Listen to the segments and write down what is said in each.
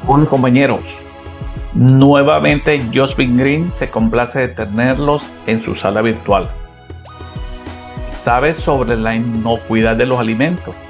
Hola compañeros, nuevamente Jospin Green se complace de tenerlos en su sala virtual. ¿Sabes sobre la inocuidad de los alimentos?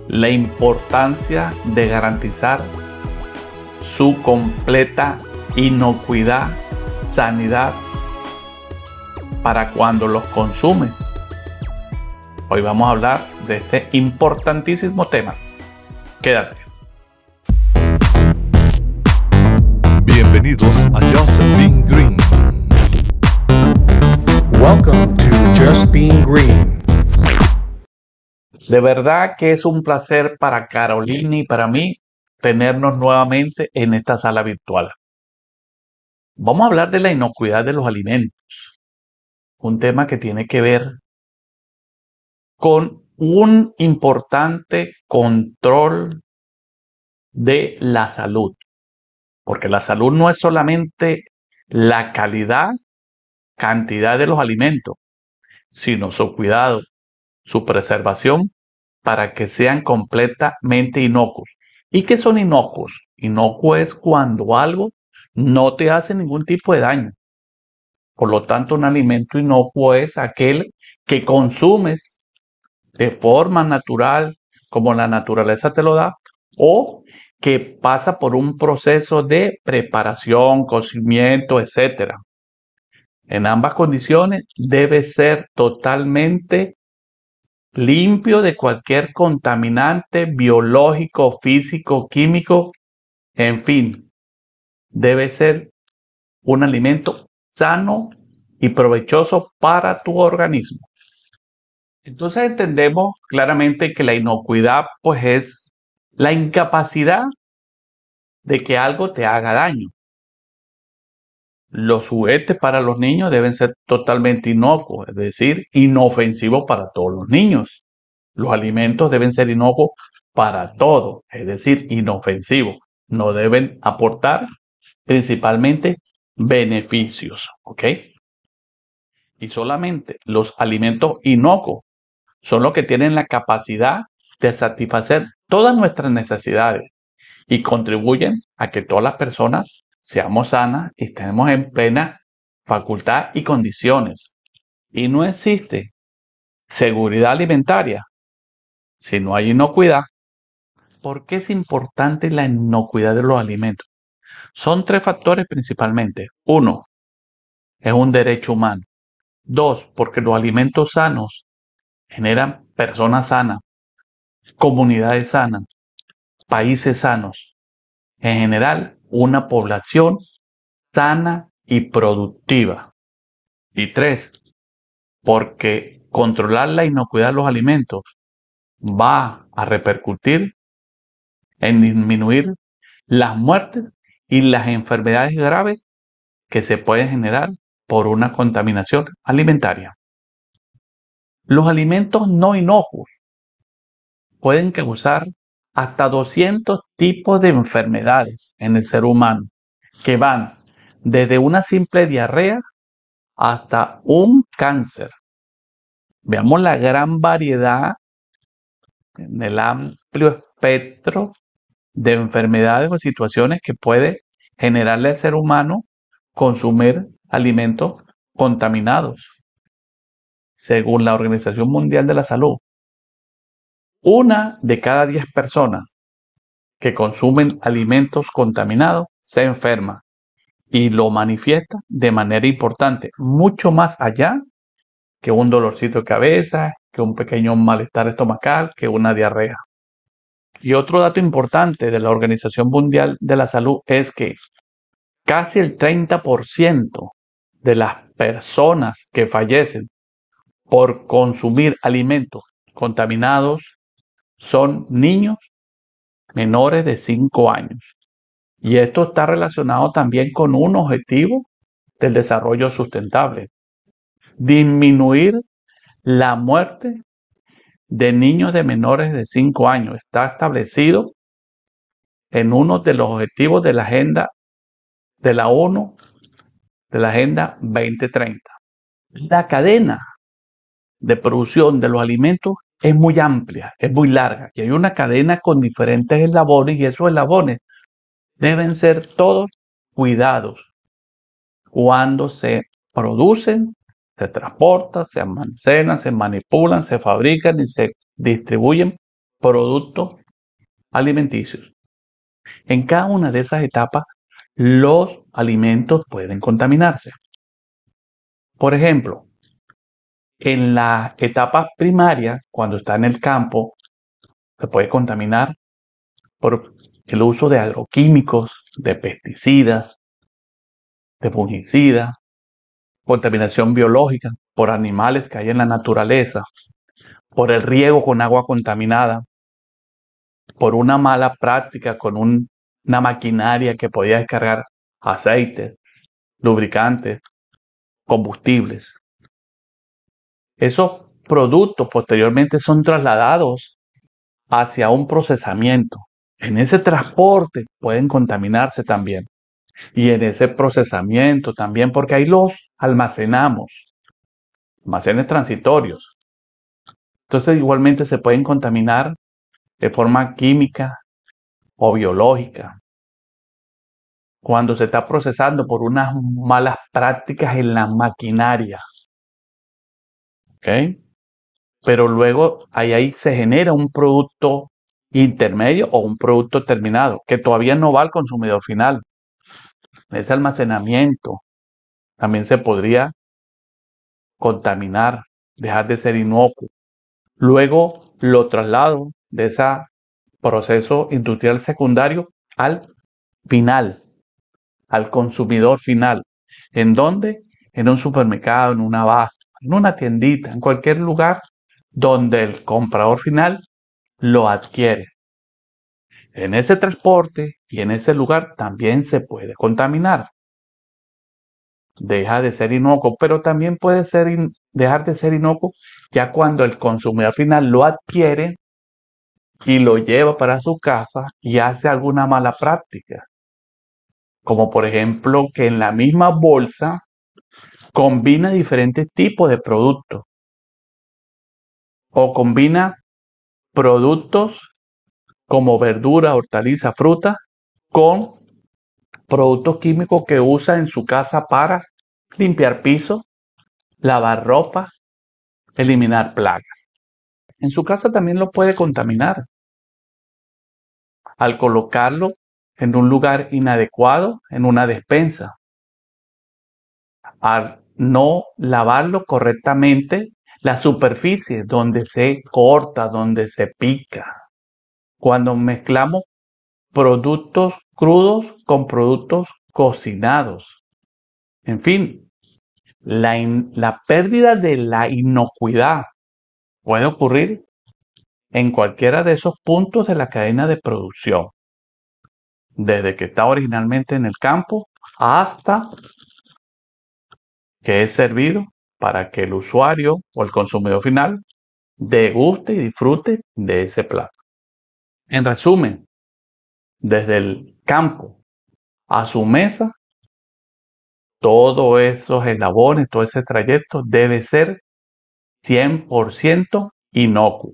La importancia de garantizar su completa inocuidad, sanidad para cuando los consumen. Hoy vamos a hablar de este importantísimo tema. Quédate. Bienvenidos a Jospin Green. Welcome to Jospin Green. De verdad que es un placer para Carolina y para mí tenernos nuevamente en esta sala virtual. Vamos a hablar de la inocuidad de los alimentos, un tema que tiene que ver con un importante control de la salud, porque la salud no es solamente la calidad, cantidad de los alimentos, sino su cuidado, su preservación para que sean completamente inocuos. ¿Y qué son inocuos? Inocuo es cuando algo no te hace ningún tipo de daño. Por lo tanto, un alimento inocuo es aquel que consumes de forma natural, como la naturaleza te lo da, o que pasa por un proceso de preparación, cocimiento, etc. En ambas condiciones debe ser totalmente limpio de cualquier contaminante biológico, físico, químico, en fin, debe ser un alimento sano y provechoso para tu organismo. Entonces entendemos claramente que la inocuidad pues es la incapacidad de que algo te haga daño. Los juguetes para los niños deben ser totalmente inocuos, es decir, inofensivos para todos los niños. Los alimentos deben ser inocuos para todo, es decir, inofensivos. No deben aportar principalmente beneficios, ¿ok? Y solamente los alimentos inocuos son los que tienen la capacidad de satisfacer todas nuestras necesidades y contribuyen a que todas las personas seamos sanas y estemos en plena facultad y condiciones. Y no existe seguridad alimentaria si no hay inocuidad. ¿Por qué es importante la inocuidad de los alimentos? Son tres factores principalmente. Uno, es un derecho humano. Dos, porque los alimentos sanos generan personas sanas, comunidades sanas, países sanos. En general, una población sana y productiva. Y tres, porque controlar la inocuidad de los alimentos va a repercutir en disminuir las muertes y las enfermedades graves que se pueden generar por una contaminación alimentaria. Los alimentos no inocuos pueden causar hasta 200 tipos de enfermedades en el ser humano, que van desde una simple diarrea hasta un cáncer. Veamos la gran variedad en el amplio espectro de enfermedades o situaciones que puede generarle al ser humano consumir alimentos contaminados. Según la Organización Mundial de la Salud, 1 de cada 10 personas que consumen alimentos contaminados se enferma y lo manifiesta de manera importante, mucho más allá que un dolorcito de cabeza, que un pequeño malestar estomacal, que una diarrea. Y otro dato importante de la Organización Mundial de la Salud es que casi el 30% de las personas que fallecen por consumir alimentos contaminados son niños menores de 5 años. Y esto está relacionado también con un objetivo del desarrollo sustentable: disminuir la muerte de niños de menores de 5 años. Está establecido en uno de los objetivos de la agenda de la ONU, de la Agenda 2030. La cadena de producción de los alimentos es muy amplia, es muy larga, y hay una cadena con diferentes eslabones, y esos eslabones deben ser todos cuidados cuando se producen, se transportan, se almacenan, se manipulan, se fabrican y se distribuyen productos alimenticios. En cada una de esas etapas, los alimentos pueden contaminarse. Por ejemplo, en las etapas primarias, cuando está en el campo, se puede contaminar por el uso de agroquímicos, de pesticidas, de fungicidas, contaminación biológica por animales que hay en la naturaleza, por el riego con agua contaminada, por una mala práctica con una maquinaria que podía descargar aceite, lubricantes, combustibles. Esos productos posteriormente son trasladados hacia un procesamiento. En ese transporte pueden contaminarse también. Y en ese procesamiento también, porque ahí los almacenamos, almacenes transitorios. Entonces igualmente se pueden contaminar de forma química o biológica. Cuando se está procesando por unas malas prácticas en la maquinaria. ¿Ok? Pero luego ahí se genera un producto intermedio o un producto terminado que todavía no va al consumidor final. Ese almacenamiento también se podría contaminar, dejar de ser inocuo. Luego lo traslado de ese proceso industrial secundario al final, al consumidor final. ¿En dónde? En un supermercado, en un abasto, en una tiendita, en cualquier lugar donde el comprador final lo adquiere. En ese transporte y en ese lugar también se puede contaminar. Deja de ser inocuo, pero también puede dejar de ser inocuo ya cuando el consumidor final lo adquiere y lo lleva para su casa y hace alguna mala práctica. Como por ejemplo que en la misma bolsa combina diferentes tipos de productos o combina productos como verdura, hortaliza, fruta con productos químicos que usa en su casa para limpiar pisos, lavar ropa, eliminar plagas. En su casa también lo puede contaminar al colocarlo en un lugar inadecuado, en una despensa, al no lavarlo correctamente, la superficie donde se corta, donde se pica. Cuando mezclamos productos crudos con productos cocinados. En fin, la pérdida de la inocuidad puede ocurrir en cualquiera de esos puntos de la cadena de producción, desde que está originalmente en el campo hasta que es servido para que el usuario o el consumidor final deguste y disfrute de ese plato. En resumen, desde el campo a su mesa, todos esos eslabones, todo ese trayecto debe ser 100% inocuo.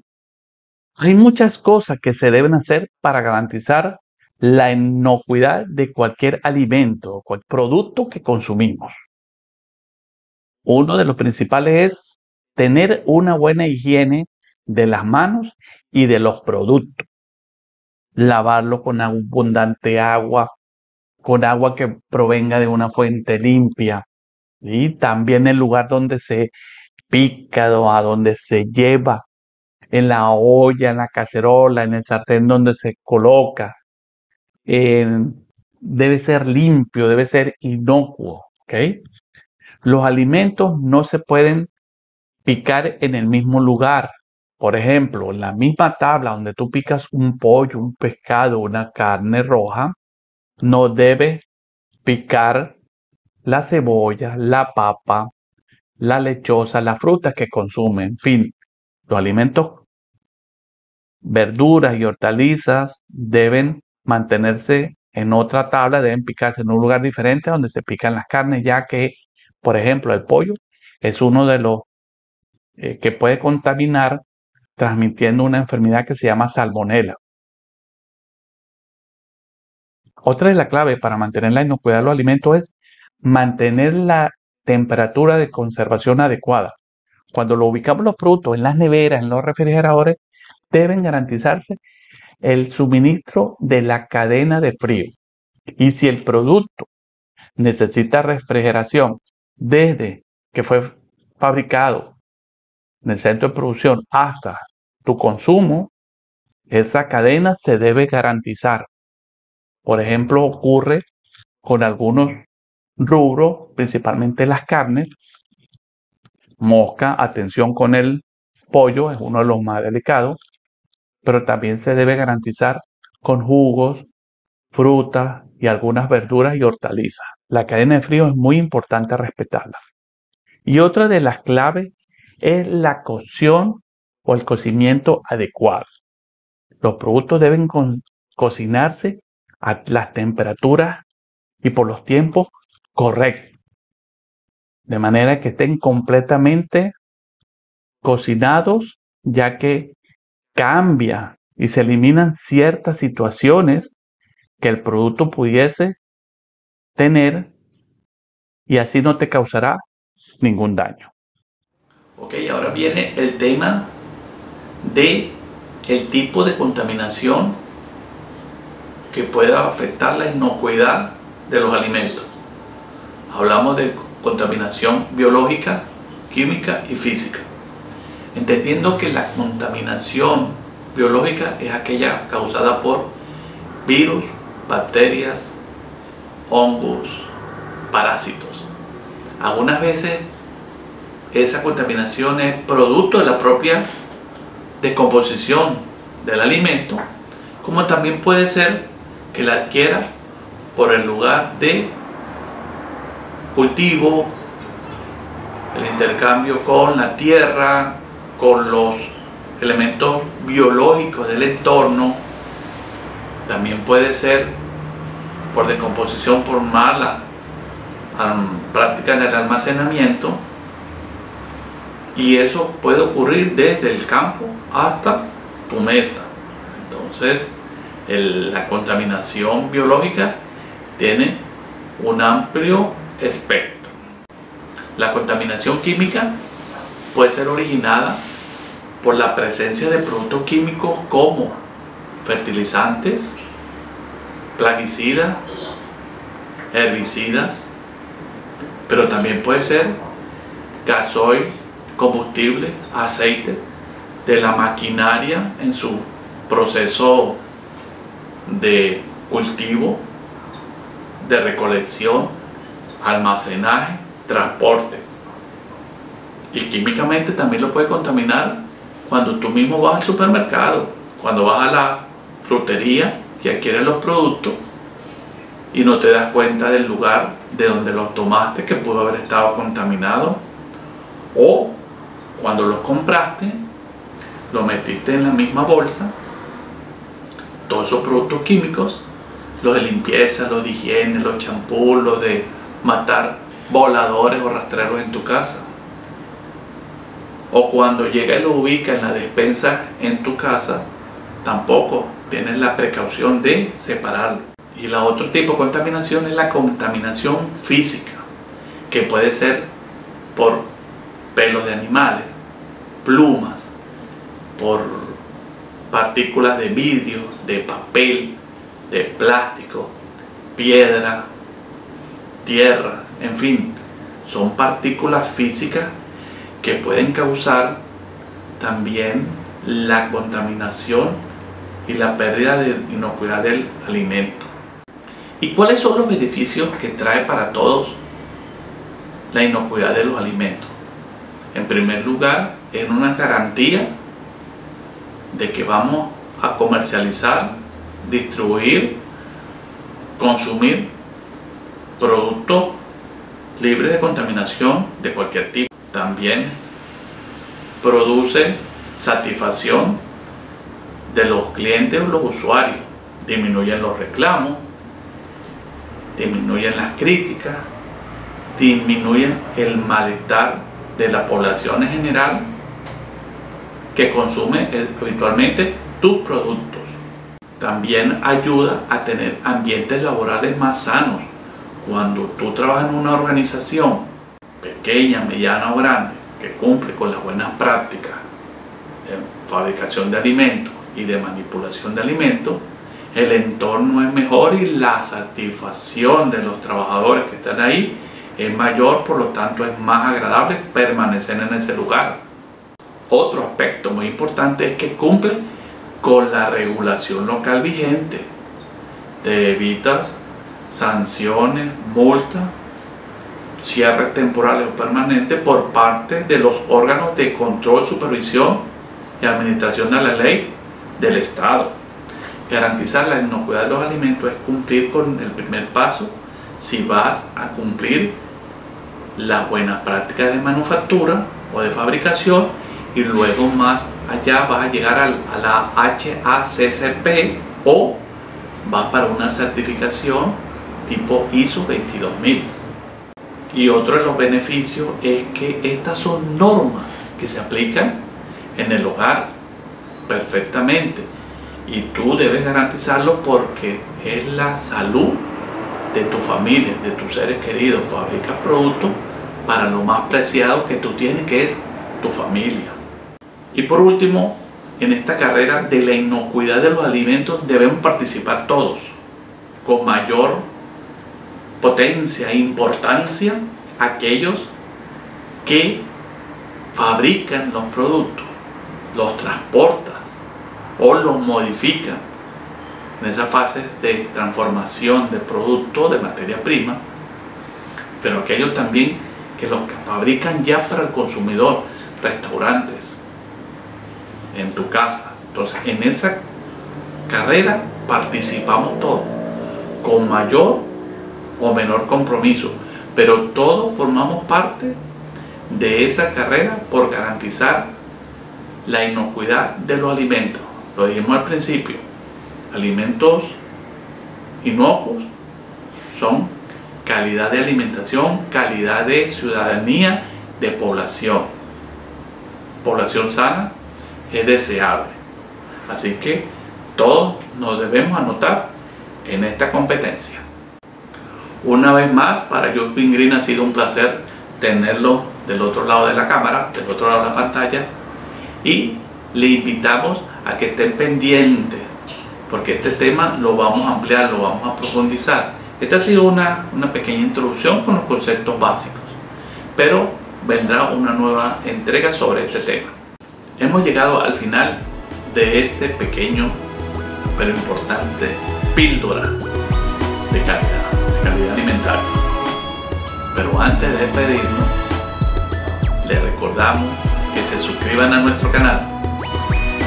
Hay muchas cosas que se deben hacer para garantizar la inocuidad de cualquier alimento o cualquier producto que consumimos. Uno de los principales es tener una buena higiene de las manos y de los productos. Lavarlo con abundante agua, con agua que provenga de una fuente limpia. Y también el lugar donde se pica, a donde se lleva, en la olla, en la cacerola, en el sartén donde se coloca. Debe ser limpio, debe ser inocuo. ¿Ok? Los alimentos no se pueden picar en el mismo lugar. Por ejemplo, en la misma tabla donde tú picas un pollo, un pescado, una carne roja, no debes picar la cebolla, la papa, la lechosa, las frutas que consumen. En fin, los alimentos, verduras y hortalizas deben mantenerse en otra tabla, deben picarse en un lugar diferente donde se pican las carnes, ya que, por ejemplo, el pollo es uno de los que puede contaminar transmitiendo una enfermedad que se llama salmonela. Otra de las claves para mantener la inocuidad de los alimentos es mantener la temperatura de conservación adecuada. Cuando lo ubicamos los productos en las neveras, en los refrigeradores, deben garantizarse el suministro de la cadena de frío. Y si el producto necesita refrigeración desde que fue fabricado en el centro de producción hasta tu consumo, esa cadena se debe garantizar. Por ejemplo, ocurre con algunos rubros, principalmente las carnes. Mosca, atención con el pollo, es uno de los más delicados, pero también se debe garantizar con jugos, frutas y algunas verduras y hortalizas. La cadena de frío es muy importante respetarla. Y otra de las claves es la cocción o el cocimiento adecuado. Los productos deben cocinarse a las temperaturas y por los tiempos correctos, de manera que estén completamente cocinados, ya que cambia y se eliminan ciertas situaciones que el producto pudiese tener y así no te causará ningún daño. Ok, ahora viene el tema de el tipo de contaminación que pueda afectar la inocuidad de los alimentos. Hablamos de contaminación biológica, química y física. Entendiendo que la contaminación biológica es aquella causada por virus, bacterias, hongos, parásitos. Algunas veces esa contaminación es producto de la propia descomposición del alimento, como también puede ser que la adquiera por el lugar de cultivo, el intercambio con la tierra, con los elementos biológicos del entorno. También puede ser por descomposición, por mala práctica en el almacenamiento, y eso puede ocurrir desde el campo hasta tu mesa. Entonces la contaminación biológica tiene un amplio espectro. La contaminación química puede ser originada por la presencia de productos químicos como fertilizantes, plaguicidas, herbicidas, pero también puede ser gasoil, combustible, aceite de la maquinaria en su proceso de cultivo, de recolección, almacenaje, transporte. Y químicamente también lo puede contaminar cuando tú mismo vas al supermercado, cuando vas a la frutería y adquieres los productos y no te das cuenta del lugar de donde los tomaste, que pudo haber estado contaminado, o cuando los compraste, los metiste en la misma bolsa, todos esos productos químicos, los de limpieza, los de higiene, los champús, los de matar voladores o rastreros en tu casa. O cuando llega y lo ubica en la despensa en tu casa, tampoco tienes la precaución de separarlo. Y el otro tipo de contaminación es la contaminación física, que puede ser por pelos de animales, plumas, por partículas de vidrio, de papel, de plástico, piedra, tierra, en fin, son partículas físicas que pueden causar también la contaminación y la pérdida de inocuidad del alimento. ¿Y cuáles son los beneficios que trae para todos la inocuidad de los alimentos? En primer lugar, es una garantía de que vamos a comercializar, distribuir, consumir productos libres de contaminación de cualquier tipo. También produce satisfacción de los clientes o los usuarios, disminuyen los reclamos, disminuyen las críticas, disminuyen el malestar de la población en general que consume habitualmente tus productos. también ayuda a tener ambientes laborales más sanos. Cuando tú trabajas en una organización pequeña, mediana o grande que cumple con las buenas prácticas de fabricación de alimentos y de manipulación de alimentos, el entorno es mejor y la satisfacción de los trabajadores que están ahí es mayor, por lo tanto es más agradable permanecer en ese lugar. Otro aspecto muy importante es que cumple con la regulación local vigente. Te evitas sanciones, multas, cierres temporales o permanentes por parte de los órganos de control, supervisión y administración de la ley del Estado. Garantizar la inocuidad de los alimentos es cumplir con el primer paso si vas a cumplir las buenas prácticas de manufactura o de fabricación, y luego más allá vas a llegar a la HACCP o vas para una certificación tipo ISO 22000. Y otro de los beneficios es que estas son normas que se aplican en el hogar perfectamente, y tú debes garantizarlo porque es la salud de tu familia, de tus seres queridos. Fabricas productos para lo más preciado que tú tienes, que es tu familia. Y por último, en esta carrera de la inocuidad de los alimentos debemos participar todos con mayor potencia e importancia aquellos que fabrican los productos, los transportan o los modifican en esas fases de transformación de producto, de materia prima, pero aquellos también que los que fabrican ya para el consumidor, restaurantes, en tu casa. Entonces, en esa carrera participamos todos, con mayor o menor compromiso, pero todos formamos parte de esa carrera por garantizar la inocuidad de los alimentos. Lo dijimos al principio, alimentos inocuos son calidad de alimentación, calidad de ciudadanía, de población. Población sana es deseable. Así que todos nos debemos anotar en esta competencia. Una vez más, para Just Being Green ha sido un placer tenerlo del otro lado de la cámara, del otro lado de la pantalla, y le invitamos a que estén pendientes, porque este tema lo vamos a ampliar, lo vamos a profundizar. Esta ha sido una pequeña introducción con los conceptos básicos, pero vendrá una nueva entrega sobre este tema. Hemos llegado al final de este pequeño pero importante píldora de calidad alimentaria. Pero antes de despedirnos, les recordamos que se suscriban a nuestro canal,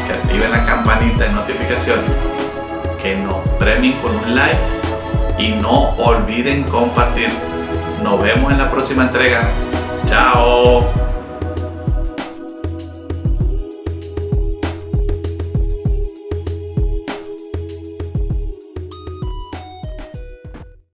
que activen la campanita de notificaciones, que nos premien con un like y no olviden compartir. Nos vemos en la próxima entrega. ¡Chao!